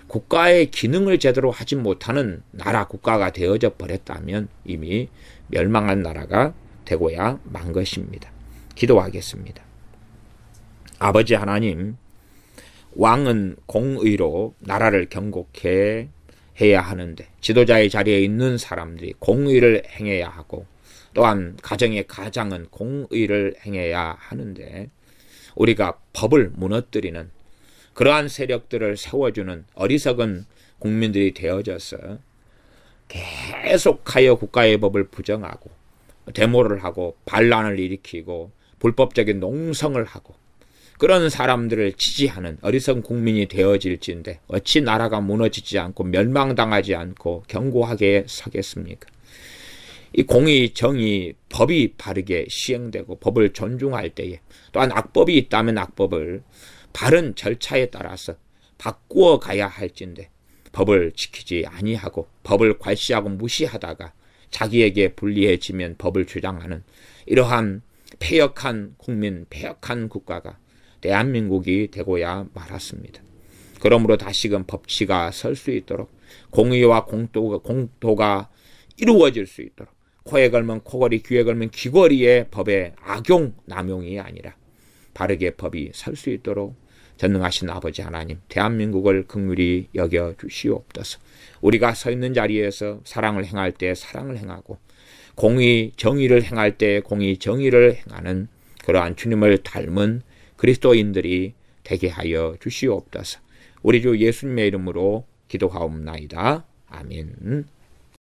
국가의 기능을 제대로 하지 못하는 나라, 국가가 되어져 버렸다면 이미 멸망한 나라가 되고야 만 것입니다. 기도하겠습니다. 아버지 하나님, 왕은 공의로 나라를 경고케 해야 하는데 지도자의 자리에 있는 사람들이 공의를 행해야 하고 또한 가정의 가장은 공의를 행해야 하는데 우리가 법을 무너뜨리는 그러한 세력들을 세워주는 어리석은 국민들이 되어져서 계속하여 국가의 법을 부정하고 데모를 하고 반란을 일으키고 불법적인 농성을 하고 그런 사람들을 지지하는 어리석은 국민이 되어질진데 어찌 나라가 무너지지 않고 멸망당하지 않고 견고하게 서겠습니까? 이 공의, 정의, 법이 바르게 시행되고 법을 존중할 때에 또한 악법이 있다면 악법을 바른 절차에 따라서 바꾸어 가야 할진데 법을 지키지 아니하고 법을 괄시하고 무시하다가 자기에게 불리해지면 법을 주장하는 이러한 패역한 국민, 패역한 국가가 대한민국이 되고야 말았습니다. 그러므로 다시금 법치가 설 수 있도록 공의와 공도가 이루어질 수 있도록 코에 걸면 코걸이, 귀에 걸면 귀걸이의 법의 악용, 남용이 아니라 바르게 법이 설 수 있도록 전능하신 아버지 하나님, 대한민국을 긍휼히 여겨 주시옵소서. 우리가 서 있는 자리에서 사랑을 행할 때 사랑을 행하고 공의, 정의를 행할 때 공의, 정의를 행하는 그러한 주님을 닮은 그리스도인들이 되게 하여 주시옵소서. 우리 주 예수님의 이름으로 기도하옵나이다. 아멘.